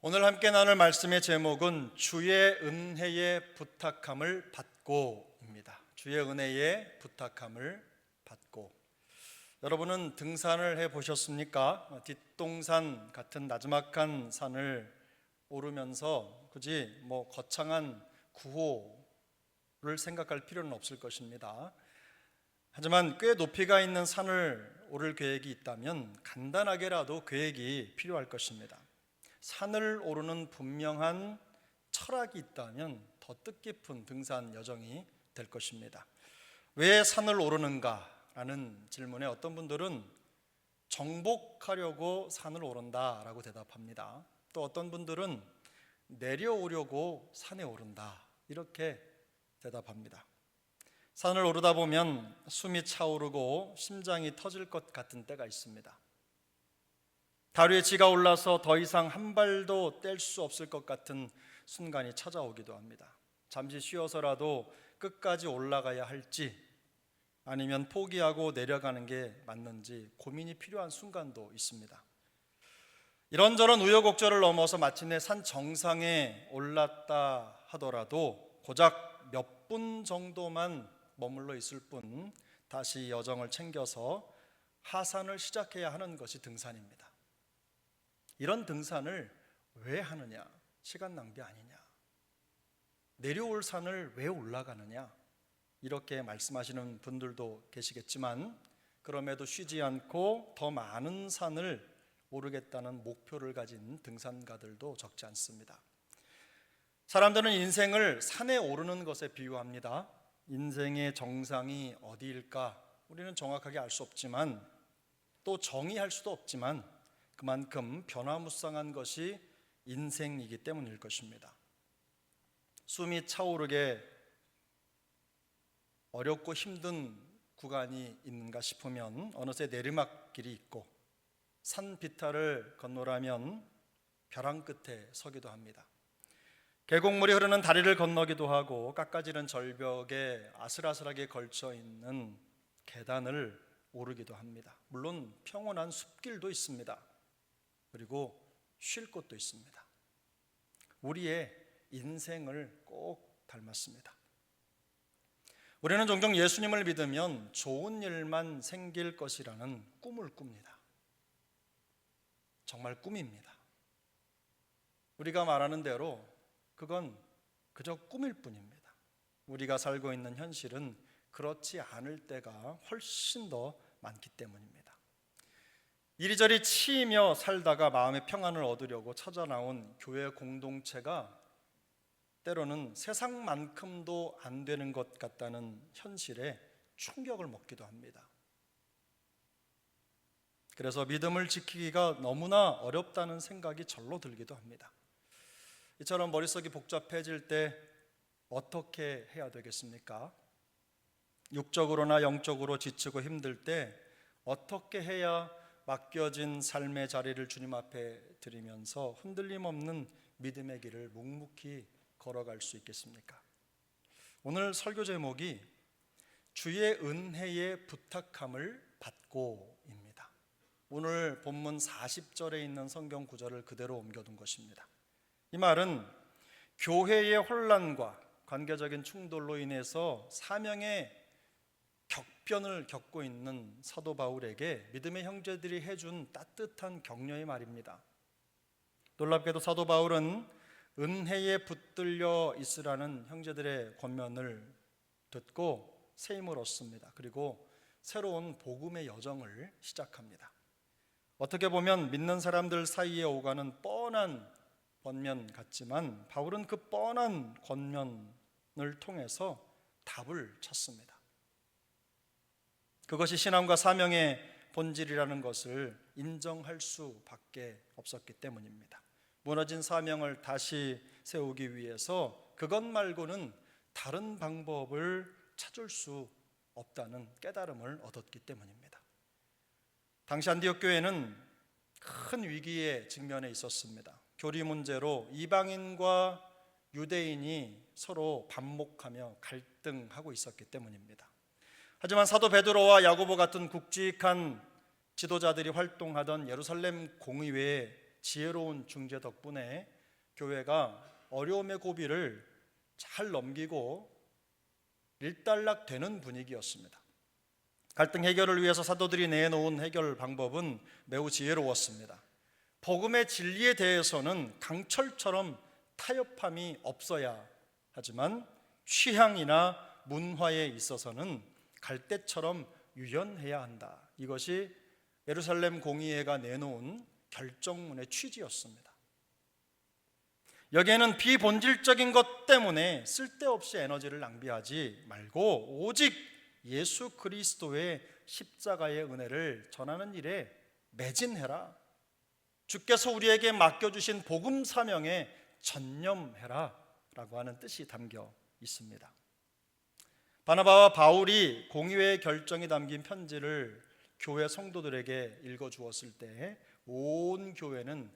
오늘 함께 나눌 말씀의 제목은 주의 은혜의 부탁함을 받고입니다. 주의 은혜의 부탁함을 받고. 여러분은 등산을 해보셨습니까? 뒷동산 같은 나지막한 산을 오르면서 굳이 거창한 구호를 생각할 필요는 없을 것입니다. 하지만 꽤 높이가 있는 산을 오를 계획이 있다면 간단하게라도 계획이 필요할 것입니다. 산을 오르는 분명한 철학이 있다면 더 뜻깊은 등산 여정이 될 것입니다. 왜 산을 오르는가라는 질문에 어떤 분들은 정복하려고 산을 오른다라고 대답합니다. 또 어떤 분들은 내려오려고 산에 오른다 이렇게 대답합니다. 산을 오르다 보면 숨이 차오르고 심장이 터질 것 같은 때가 있습니다. 다리에 쥐가 올라서 더 이상 한 발도 뗄 수 없을 것 같은 순간이 찾아오기도 합니다. 잠시 쉬어서라도 끝까지 올라가야 할지 아니면 포기하고 내려가는 게 맞는지 고민이 필요한 순간도 있습니다. 이런저런 우여곡절을 넘어서 마침내 산 정상에 올랐다 하더라도 고작 몇 분 정도만 머물러 있을 뿐 다시 여정을 챙겨서 하산을 시작해야 하는 것이 등산입니다. 이런 등산을 왜 하느냐? 시간 낭비 아니냐? 내려올 산을 왜 올라가느냐? 이렇게 말씀하시는 분들도 계시겠지만 그럼에도 쉬지 않고 더 많은 산을 오르겠다는 목표를 가진 등산가들도 적지 않습니다. 사람들은 인생을 산에 오르는 것에 비유합니다. 인생의 정상이 어디일까? 우리는 정확하게 알 수 없지만 또 정의할 수도 없지만 그만큼 변화무쌍한 것이 인생이기 때문일 것입니다. 숨이 차오르게 어렵고 힘든 구간이 있는가 싶으면 어느새 내리막길이 있고 산 비탈을 건너라면 벼랑 끝에 서기도 합니다. 계곡물이 흐르는 다리를 건너기도 하고 깎아지른 절벽에 아슬아슬하게 걸쳐 있는 계단을 오르기도 합니다. 물론 평온한 숲길도 있습니다. 그리고 쉴 곳도 있습니다. 우리의 인생을 꼭 닮았습니다. 우리는 종종 예수님을 믿으면 좋은 일만 생길 것이라는 꿈을 꿉니다. 정말 꿈입니다. 우리가 말하는 대로 그건 그저 꿈일 뿐입니다. 우리가 살고 있는 현실은 그렇지 않을 때가 훨씬 더 많기 때문입니다. 이리저리 치이며 살다가 마음의 평안을 얻으려고 찾아 나온 교회 공동체가 때로는 세상만큼도 안 되는 것 같다는 현실에 충격을 먹기도 합니다. 그래서 믿음을 지키기가 너무나 어렵다는 생각이 절로 들기도 합니다. 이처럼 머릿속이 복잡해질 때 어떻게 해야 되겠습니까? 육적으로나 영적으로 지치고 힘들 때 어떻게 해야 맡겨진 삶의 자리를 주님 앞에 드리면서 흔들림 없는 믿음의 길을 묵묵히 걸어갈 수 있겠습니까? 오늘 설교 제목이 주의 은혜의 부탁함을 받고입니다. 오늘 본문 40절에 있는 성경 구절을 그대로 옮겨둔 것입니다. 이 말은 교회의 혼란과 관계적인 충돌로 인해서 사명의 격변을 겪고 있는 사도 바울에게 믿음의 형제들이 해준 따뜻한 격려의 말입니다. 놀랍게도 사도 바울은 은혜에 붙들려 있으라는 형제들의 권면을 듣고 새 힘을 얻습니다. 그리고 새로운 복음의 여정을 시작합니다. 어떻게 보면 믿는 사람들 사이에 오가는 뻔한 권면 같지만 바울은 그 뻔한 권면을 통해서 답을 찾습니다. 그것이 신앙과 사명의 본질이라는 것을 인정할 수밖에 없었기 때문입니다. 무너진 사명을 다시 세우기 위해서 그것 말고는 다른 방법을 찾을 수 없다는 깨달음을 얻었기 때문입니다. 당시 안디옥 교회는 큰 위기에 직면해 있었습니다. 교리 문제로 이방인과 유대인이 서로 반목하며 갈등하고 있었기 때문입니다. 하지만 사도 베드로와 야고보 같은 굵직한 지도자들이 활동하던 예루살렘 공의회에 지혜로운 중재 덕분에 교회가 어려움의 고비를 잘 넘기고 일단락되는 분위기였습니다. 갈등 해결을 위해서 사도들이 내놓은 해결 방법은 매우 지혜로웠습니다. 복음의 진리에 대해서는 강철처럼 타협함이 없어야 하지만 취향이나 문화에 있어서는 갈대처럼 유연해야 한다. 이것이 예루살렘 공의회가 내놓은 결정문의 취지였습니다. 여기에는 비본질적인 것 때문에 쓸데없이 에너지를 낭비하지 말고 오직 예수 그리스도의 십자가의 은혜를 전하는 일에 매진해라. 주께서 우리에게 맡겨주신 복음 사명에 전념해라 라고 하는 뜻이 담겨 있습니다. 바나바와 바울이 공의회의 결정이 담긴 편지를 교회 성도들에게 읽어주었을 때 온 교회는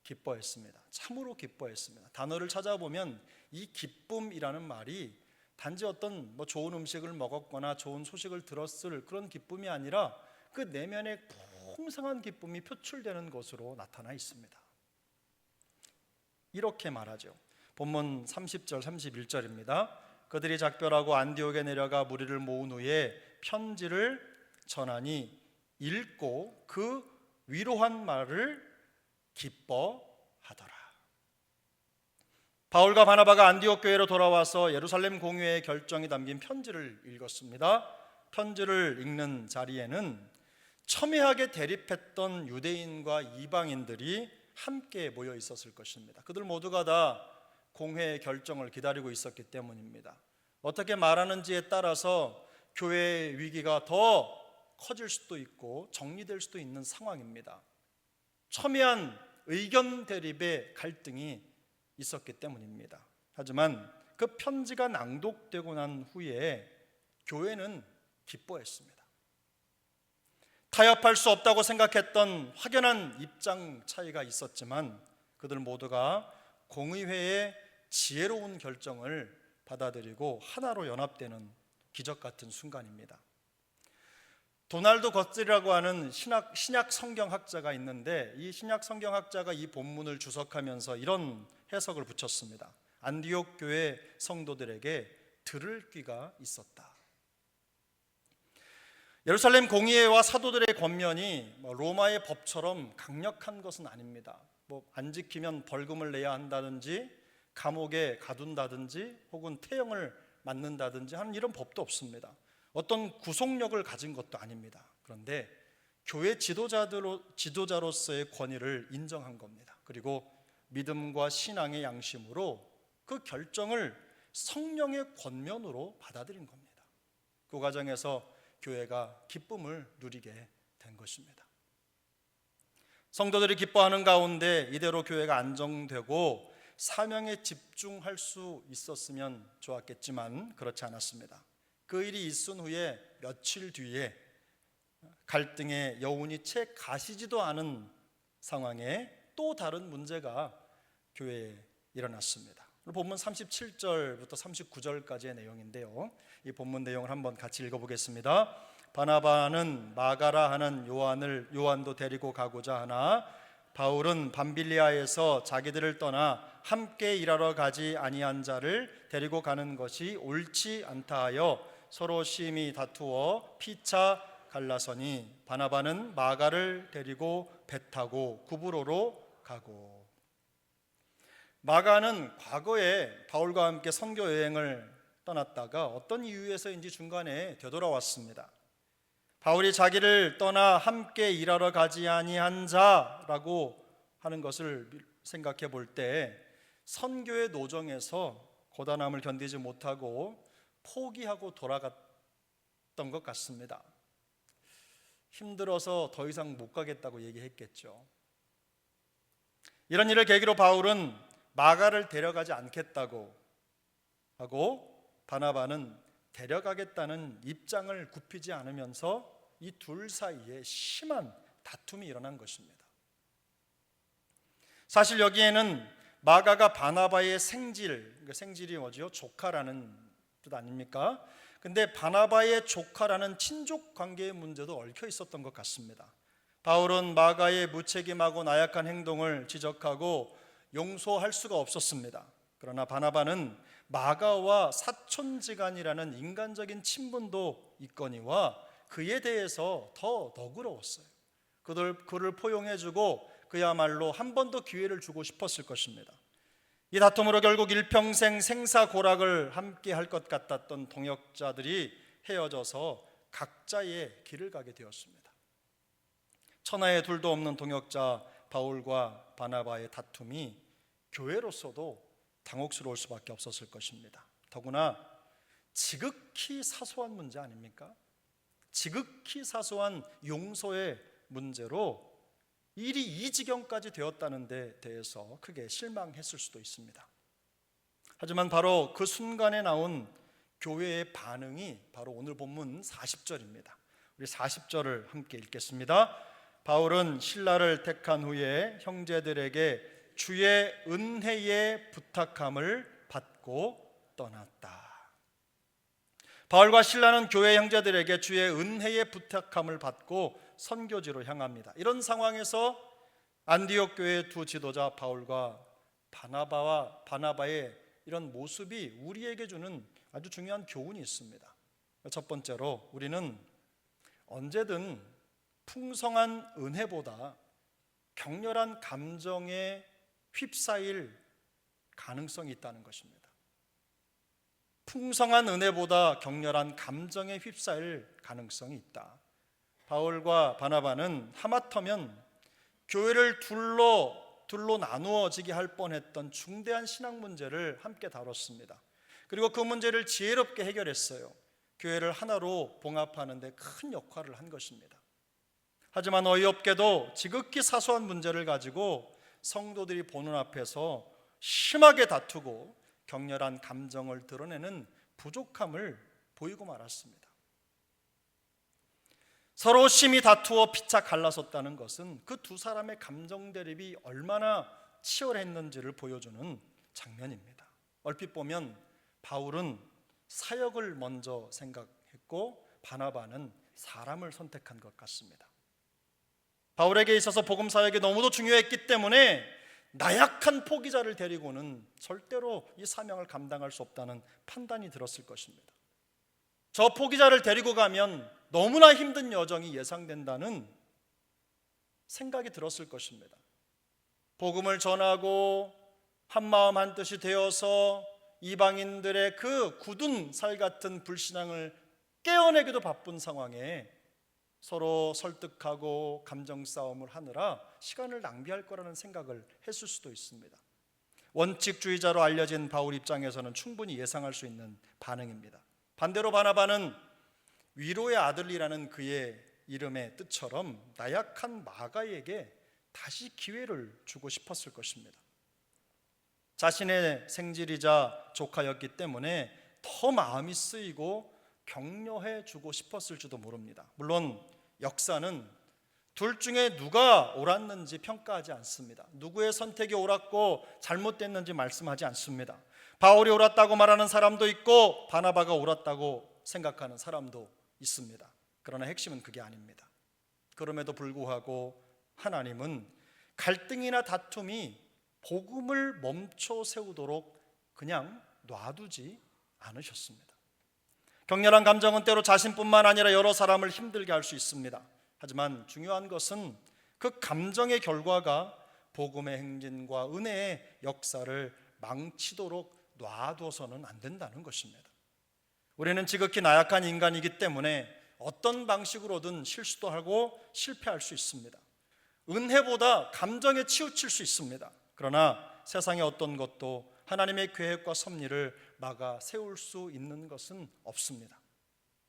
기뻐했습니다. 참으로 기뻐했습니다. 단어를 찾아보면 이 기쁨이라는 말이 단지 어떤 좋은 음식을 먹었거나 좋은 소식을 들었을 그런 기쁨이 아니라 그 내면의 풍성한 기쁨이 표출되는 것으로 나타나 있습니다. 이렇게 말하죠. 본문 30절 31절입니다. 그들이 작별하고 안디옥에 내려가 무리를 모은 후에 편지를 전하니 읽고 그 위로한 말을 기뻐하더라. 바울과 바나바가 안디옥 교회로 돌아와서 예루살렘 공의회의 결정이 담긴 편지를 읽었습니다. 편지를 읽는 자리에는 첨예하게 대립했던 유대인과 이방인들이 함께 모여 있었을 것입니다. 그들 모두가 다 공회의 결정을 기다리고 있었기 때문입니다. 어떻게 말하는지에 따라서 교회의 위기가 더 커질 수도 있고 정리될 수도 있는 상황입니다. 첨예한 의견 대립의 갈등이 있었기 때문입니다. 하지만 그 편지가 낭독되고 난 후에 교회는 기뻐했습니다. 타협할 수 없다고 생각했던 확연한 입장 차이가 있었지만 그들 모두가 공의회의 지혜로운 결정을 받아들이고 하나로 연합되는 기적 같은 순간입니다. 도널드 거츠라고 하는 신약 성경학자가 있는데 이 신약 성경학자가 이 본문을 주석하면서 이런 해석을 붙였습니다. 안디옥 교회 성도들에게 들을 귀가 있었다. 예루살렘 공의회와 사도들의 권면이 로마의 법처럼 강력한 것은 아닙니다. 안 지키면 벌금을 내야 한다든지 감옥에 가둔다든지 혹은 태형을 맞는다든지 하는 이런 법도 없습니다. 어떤 구속력을 가진 것도 아닙니다. 그런데 교회 지도자로서의 권위를 인정한 겁니다. 그리고 믿음과 신앙의 양심으로 그 결정을 성령의 권면으로 받아들인 겁니다. 그 과정에서 교회가 기쁨을 누리게 된 것입니다. 성도들이 기뻐하는 가운데 이대로 교회가 안정되고 사명에 집중할 수 있었으면 좋았겠지만 그렇지 않았습니다. 그 일이 있은 후에 며칠 뒤에 갈등의 여운이 채 가시지도 않은 상황에 또 다른 문제가 교회에 일어났습니다. 본문 37절부터 39절까지의 내용인데요. 이 본문 내용을 한번 같이 읽어보겠습니다. 바나바는 마가라 하는 요한도 데리고 가고자 하나 바울은 밤빌리아에서 자기들을 떠나 함께 일하러 가지 아니한 자를 데리고 가는 것이 옳지 않다 하여 서로 심히 다투어 피차 갈라서니 바나바는 마가를 데리고 배 타고 구브로로 가고. 마가는 과거에 바울과 함께 선교 여행을 떠났다가 어떤 이유에서인지 중간에 되돌아왔습니다. 바울이 자기를 떠나 함께 일하러 가지 아니한 자라고 하는 것을 생각해 볼 때 선교의 노정에서 고단함을 견디지 못하고 포기하고 돌아갔던 것 같습니다. 힘들어서 더 이상 못 가겠다고 얘기했겠죠. 이런 일을 계기로 바울은 마가를 데려가지 않겠다고 하고 바나바는 데려가겠다는 입장을 굽히지 않으면서 이 둘 사이에 심한 다툼이 일어난 것입니다. 사실 여기에는 마가가 바나바의 생질이 뭐죠? 조카라는 뜻 아닙니까? 근데 바나바의 조카라는 친족 관계의 문제도 얽혀 있었던 것 같습니다. 바울은 마가의 무책임하고 나약한 행동을 지적하고 용서할 수가 없었습니다. 그러나 바나바는 마가와 사촌지간이라는 인간적인 친분도 있거니와 그에 대해서 더 너그러웠어요. 그를 포용해주고 그야말로 한 번 더 기회를 주고 싶었을 것입니다. 이 다툼으로 결국 일평생 생사고락을 함께 할 것 같았던 동역자들이 헤어져서 각자의 길을 가게 되었습니다. 천하의 둘도 없는 동역자 바울과 바나바의 다툼이 교회로서도 당혹스러울 수밖에 없었을 것입니다. 더구나 지극히 사소한 문제 아닙니까? 지극히 사소한 용서의 문제로 일이 이 지경까지 되었다는 데 대해서 크게 실망했을 수도 있습니다. 하지만 바로 그 순간에 나온 교회의 반응이 바로 오늘 본문 40절입니다. 우리 40절을 함께 읽겠습니다. 바울은 신라를 택한 후에 형제들에게 주의 은혜의 부탁함을 받고 떠났다. 바울과 신라는 교회 형제들에게 주의 은혜의 부탁함을 받고 선교지로 향합니다. 이런 상황에서 안디옥 교회의 두 지도자 바울과 바나바의 이런 모습이 우리에게 주는 아주 중요한 교훈이 있습니다. 첫 번째로 우리는 언제든 풍성한 은혜보다 격렬한 감정에 휩싸일 가능성이 있다는 것입니다. 풍성한 은혜보다 격렬한 감정에 휩싸일 가능성이 있다. 바울과 바나바는 하마터면 교회를 둘로 나누어지게 할 뻔했던 중대한 신앙 문제를 함께 다뤘습니다. 그리고 그 문제를 지혜롭게 해결했어요. 교회를 하나로 봉합하는 데 큰 역할을 한 것입니다. 하지만 어이없게도 지극히 사소한 문제를 가지고 성도들이 보는 앞에서 심하게 다투고 격렬한 감정을 드러내는 부족함을 보이고 말았습니다. 서로 심히 다투어 피차 갈라섰다는 것은 그 두 사람의 감정 대립이 얼마나 치열했는지를 보여주는 장면입니다. 얼핏 보면 바울은 사역을 먼저 생각했고 바나바는 사람을 선택한 것 같습니다. 바울에게 있어서 복음 사역이 너무도 중요했기 때문에 나약한 포기자를 데리고는 절대로 이 사명을 감당할 수 없다는 판단이 들었을 것입니다. 저 포기자를 데리고 가면 너무나 힘든 여정이 예상된다는 생각이 들었을 것입니다. 복음을 전하고 한마음 한뜻이 되어서 이방인들의 그 굳은 살 같은 불신앙을 깨어내기도 바쁜 상황에 서로 설득하고 감정 싸움을 하느라 시간을 낭비할 거라는 생각을 했을 수도 있습니다. 원칙주의자로 알려진 바울 입장에서는 충분히 예상할 수 있는 반응입니다. 반대로 바나바는 위로의 아들이라는 그의 이름의 뜻처럼 나약한 마가에게 다시 기회를 주고 싶었을 것입니다. 자신의 생질이자 조카였기 때문에 더 마음이 쓰이고 격려해 주고 싶었을지도 모릅니다. 물론 역사는 둘 중에 누가 옳았는지 평가하지 않습니다. 누구의 선택이 옳았고 잘못됐는지 말씀하지 않습니다. 바울이 옳았다고 말하는 사람도 있고 바나바가 옳았다고 생각하는 사람도 있습니다. 그러나 핵심은 그게 아닙니다. 그럼에도 불구하고 하나님은 갈등이나 다툼이 복음을 멈춰 세우도록 그냥 놔두지 않으셨습니다. 격렬한 감정은 때로 자신뿐만 아니라 여러 사람을 힘들게 할 수 있습니다. 하지만 중요한 것은 그 감정의 결과가 복음의 행진과 은혜의 역사를 망치도록 놔둬서는 안 된다는 것입니다. 우리는 지극히 나약한 인간이기 때문에 어떤 방식으로든 실수도 하고 실패할 수 있습니다. 은혜보다 감정에 치우칠 수 있습니다. 그러나 세상의 어떤 것도 하나님의 계획과 섭리를 막아 세울 수 있는 것은 없습니다.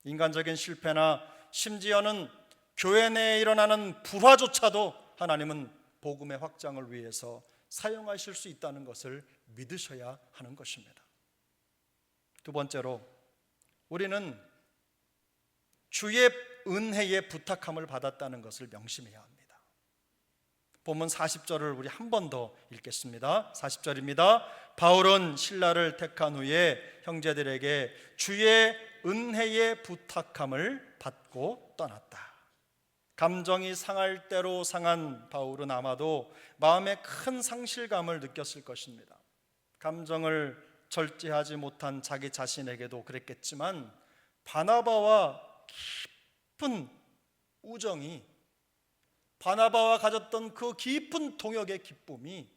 인간적인 실패나 심지어는 교회 내에 일어나는 불화조차도 하나님은 복음의 확장을 위해서 사용하실 수 있다는 것을 믿으셔야 하는 것입니다. 두 번째로 우리는 주의 은혜의 부탁함을 받았다는 것을 명심해야 합니다. 본문 40절을 우리 한 번 더 읽겠습니다. 40절입니다. 바울은 신라를 택한 후에 형제들에게 주의 은혜의 부탁함을 받고 떠났다. 감정이 상할 대로 상한 바울은 아마도 마음에 큰 상실감을 느꼈을 것입니다. 감정을 절제하지 못한 자기 자신에게도 그랬겠지만 바나바와 깊은 우정이, 바나바와 가졌던 그 깊은 동역의 기쁨이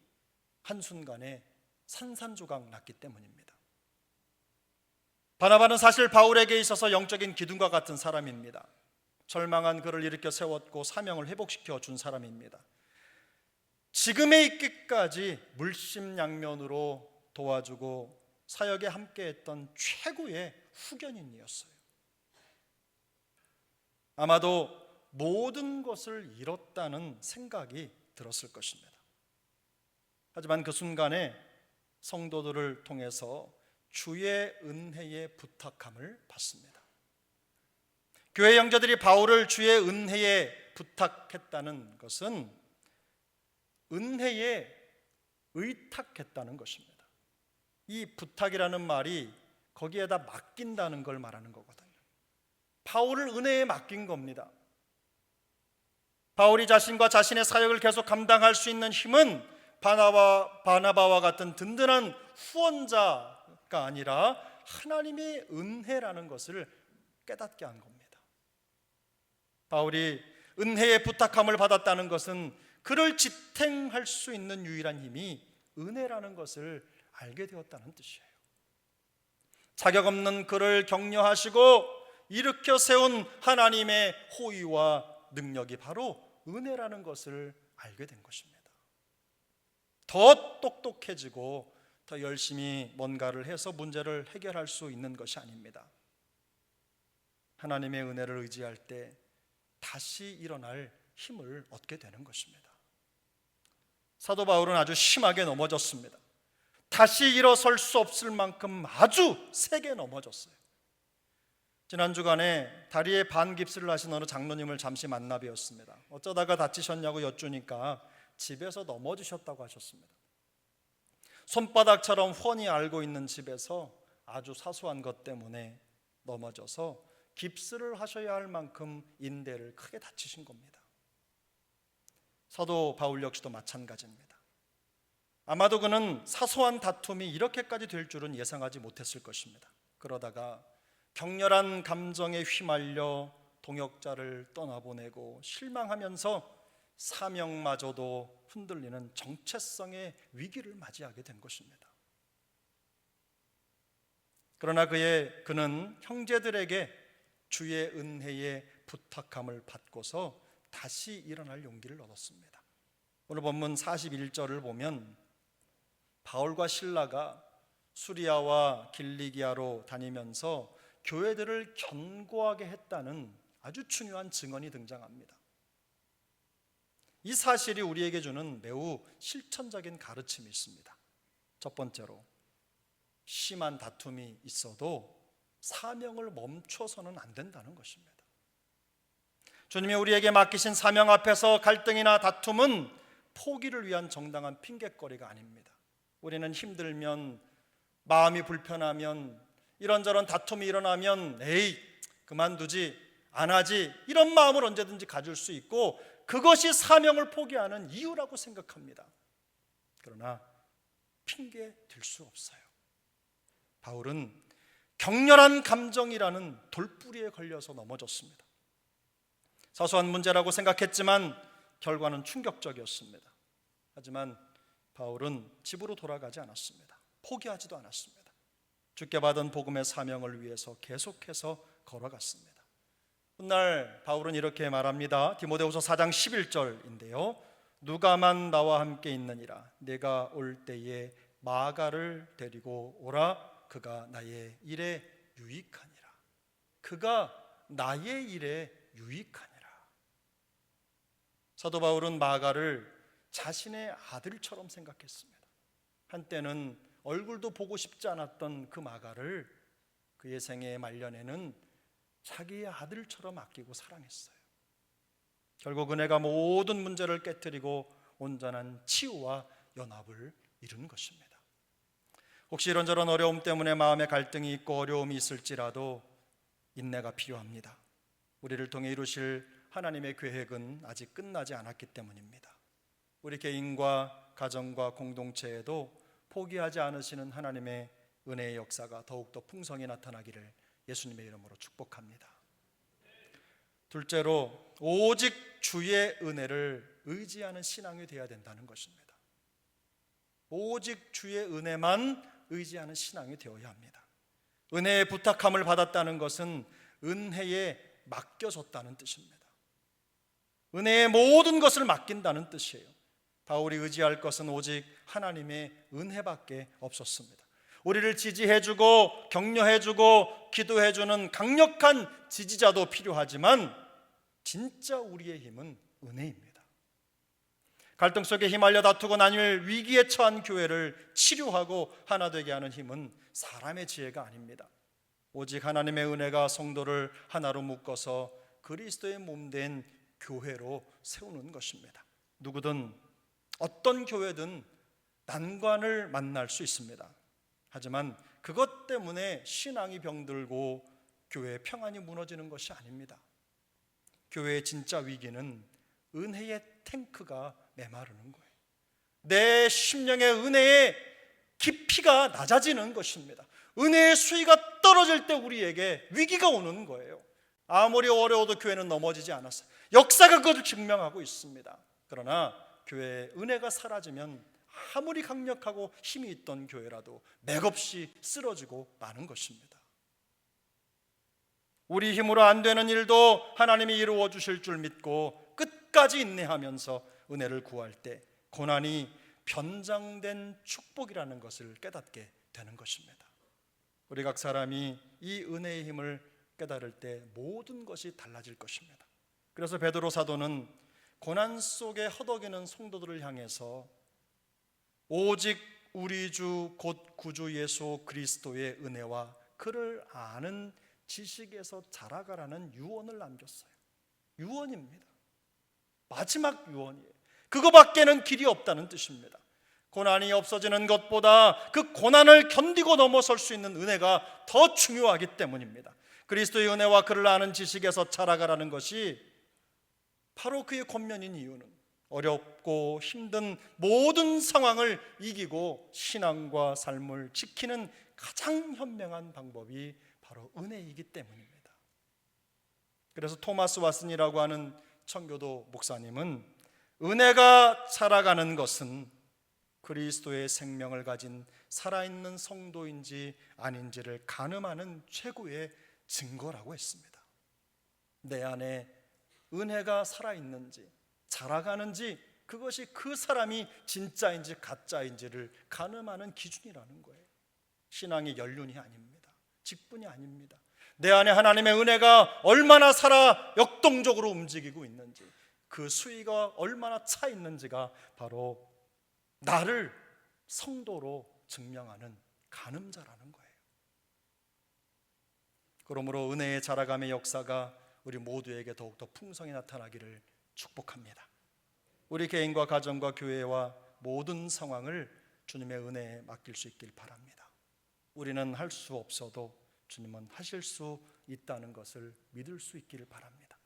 한순간에 산산조각 났기 때문입니다. 바나바는 사실 바울에게 있어서 영적인 기둥과 같은 사람입니다. 절망한 그를 일으켜 세웠고 사명을 회복시켜 준 사람입니다. 지금에 있기까지 물심양면으로 도와주고 사역에 함께했던 최고의 후견인이었어요. 아마도 모든 것을 잃었다는 생각이 들었을 것입니다. 하지만 그 순간에 성도들을 통해서 주의 은혜의 부탁함을 받습니다. 교회 형제들이 바울을 주의 은혜에 부탁했다는 것은 은혜에 의탁했다는 것입니다. 이 부탁이라는 말이 거기에다 맡긴다는 걸 말하는 거거든요. 바울을 은혜에 맡긴 겁니다. 바울이 자신과 자신의 사역을 계속 감당할 수 있는 힘은 바나바와 같은 든든한 후원자가 아니라 하나님의 은혜라는 것을 깨닫게 한 겁니다. 바울이 은혜의 부탁함을 받았다는 것은 그를 지탱할 수 있는 유일한 힘이 은혜라는 것을 알게 되었다는 뜻이에요. 자격 없는 그를 격려하시고 일으켜 세운 하나님의 호의와 능력이 바로 은혜라는 것을 알게 된 것입니다. 더 똑똑해지고 더 열심히 뭔가를 해서 문제를 해결할 수 있는 것이 아닙니다. 하나님의 은혜를 의지할 때 다시 일어날 힘을 얻게 되는 것입니다. 사도 바울은 아주 심하게 넘어졌습니다. 다시 일어설 수 없을 만큼 아주 세게 넘어졌어요. 지난 주간에 다리에 반깁스를 하신 어느 장로님을 잠시 만나 뵈었습니다. 어쩌다가 다치셨냐고 여쭈니까 집에서 넘어지셨다고 하셨습니다. 손바닥처럼 훤히 알고 있는 집에서 아주 사소한 것 때문에 넘어져서 깁스를 하셔야 할 만큼 인대를 크게 다치신 겁니다. 사도 바울 역시도 마찬가지입니다. 아마도 그는 사소한 다툼이 이렇게까지 될 줄은 예상하지 못했을 것입니다. 그러다가 격렬한 감정에 휘말려 동역자를 떠나보내고 실망하면서 사명마저도 흔들리는 정체성의 위기를 맞이하게 된 것입니다. 그러나 그는 형제들에게 주의 은혜의 부탁함을 받고서 다시 일어날 용기를 얻었습니다. 오늘 본문 41절을 보면 바울과 실라가 수리아와 길리기아로 다니면서 교회들을 견고하게 했다는 아주 중요한 증언이 등장합니다. 이 사실이 우리에게 주는 매우 실천적인 가르침이 있습니다. 첫 번째로, 심한 다툼이 있어도 사명을 멈춰서는 안 된다는 것입니다. 주님이 우리에게 맡기신 사명 앞에서 갈등이나 다툼은 포기를 위한 정당한 핑곗거리가 아닙니다. 우리는 힘들면, 마음이 불편하면, 이런저런 다툼이 일어나면 에이 그만두지, 안 하지, 이런 마음을 언제든지 가질 수 있고 그것이 사명을 포기하는 이유라고 생각합니다. 그러나 핑계 댈 수 없어요. 바울은 격렬한 감정이라는 돌뿌리에 걸려서 넘어졌습니다. 사소한 문제라고 생각했지만 결과는 충격적이었습니다. 하지만 바울은 집으로 돌아가지 않았습니다. 포기하지도 않았습니다. 주께 받은 복음의 사명을 위해서 계속해서 걸어갔습니다. 훗날 바울은 이렇게 말합니다. 디모데후서 4장 11절인데요. 누가만 나와 함께 있느니라. 내가 올 때에 마가를 데리고 오라. 그가 나의 일에 유익하니라. 그가 나의 일에 유익하니라. 사도 바울은 마가를 자신의 아들처럼 생각했습니다. 한때는 얼굴도 보고 싶지 않았던 그 마가를 그의 생애 말년에는 자기의 아들처럼 아끼고 사랑했어요. 결국 은혜가 모든 문제를 깨뜨리고 온전한 치유와 연합을 이룬 것입니다. 혹시 이런저런 어려움 때문에 마음에 갈등이 있고 어려움이 있을지라도 인내가 필요합니다. 우리를 통해 이루실 하나님의 계획은 아직 끝나지 않았기 때문입니다. 우리 개인과 가정과 공동체에도 포기하지 않으시는 하나님의 은혜의 역사가 더욱더 풍성히 나타나기를 예수님의 이름으로 축복합니다. 둘째로, 오직 주의 은혜를 의지하는 신앙이 되어야 된다는 것입니다. 오직 주의 은혜만 의지하는 신앙이 되어야 합니다. 은혜의 부탁함을 받았다는 것은 은혜에 맡겨졌다는 뜻입니다. 은혜의 모든 것을 맡긴다는 뜻이에요. 바울이 의지할 것은 오직 하나님의 은혜밖에 없었습니다. 우리를 지지해주고 격려해주고 기도해주는 강력한 지지자도 필요하지만 진짜 우리의 힘은 은혜입니다. 갈등 속에 휘말려 다투고 나뉠 위기에 처한 교회를 치료하고 하나 되게 하는 힘은 사람의 지혜가 아닙니다. 오직 하나님의 은혜가 성도를 하나로 묶어서 그리스도의 몸된 교회로 세우는 것입니다. 누구든 어떤 교회든 난관을 만날 수 있습니다. 하지만 그것 때문에 신앙이 병들고 교회의 평안이 무너지는 것이 아닙니다. 교회의 진짜 위기는 은혜의 탱크가 메마르는 거예요. 내 심령의 은혜의 깊이가 낮아지는 것입니다. 은혜의 수위가 떨어질 때 우리에게 위기가 오는 거예요. 아무리 어려워도 교회는 넘어지지 않았어요. 역사가 그것을 증명하고 있습니다. 그러나 교회의 은혜가 사라지면 아무리 강력하고 힘이 있던 교회라도 맥없이 쓰러지고 마는 것입니다. 우리 힘으로 안 되는 일도 하나님이 이루어 주실 줄 믿고 끝까지 인내하면서 은혜를 구할 때 고난이 변장된 축복이라는 것을 깨닫게 되는 것입니다. 우리 각 사람이 이 은혜의 힘을 깨달을 때 모든 것이 달라질 것입니다. 그래서 베드로 사도는 고난 속에 허덕이는 성도들을 향해서 오직 우리 주 곧 구주 예수 그리스도의 은혜와 그를 아는 지식에서 자라가라는 유언을 남겼어요. 유언입니다. 마지막 유언이에요. 그거밖에는 길이 없다는 뜻입니다. 고난이 없어지는 것보다 그 고난을 견디고 넘어설 수 있는 은혜가 더 중요하기 때문입니다. 그리스도의 은혜와 그를 아는 지식에서 자라가라는 것이 바로 그의 권면인 이유는 어렵고 힘든 모든 상황을 이기고 신앙과 삶을 지키는 가장 현명한 방법이 바로 은혜이기 때문입니다. 그래서 토마스 왓슨이라고 하는 청교도 목사님은 은혜가 자라가는 것은 그리스도의 생명을 가진 살아있는 성도인지 아닌지를 가늠하는 최고의 증거라고 했습니다. 내 안에 은혜가 살아있는지 자라가는지 그것이 그 사람이 진짜인지 가짜인지를 가늠하는 기준이라는 거예요. 신앙의 연륜이 아닙니다. 직분이 아닙니다. 내 안에 하나님의 은혜가 얼마나 살아 역동적으로 움직이고 있는지 그 수위가 얼마나 차 있는지가 바로 나를 성도로 증명하는 가늠자라는 거예요. 그러므로 은혜의 자라감의 역사가 우리 모두에게 더욱더 풍성히 나타나기를 축복합니다. 우리 개인과 가정과 교회와 모든 상황을 주님의 은혜에 맡길 수 있길 바랍니다. 우리는 할 수 없어도 주님은 하실 수 있다는 것을 믿을 수 있기를 바랍니다.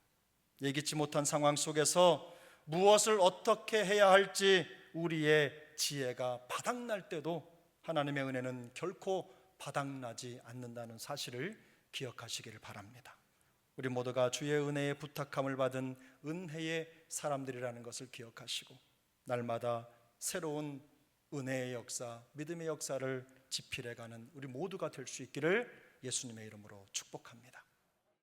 예기치 못한 상황 속에서 무엇을 어떻게 해야 할지 우리의 지혜가 바닥날 때도 하나님의 은혜는 결코 바닥나지 않는다는 사실을 기억하시기를 바랍니다. 우리 모두가 주의 은혜의 부탁함을 받은 은혜의 사람들이라는 것을 기억하시고 날마다 새로운 은혜의 역사, 믿음의 역사를 지필해가는 우리 모두가 될 수 있기를 예수님의 이름으로 축복합니다.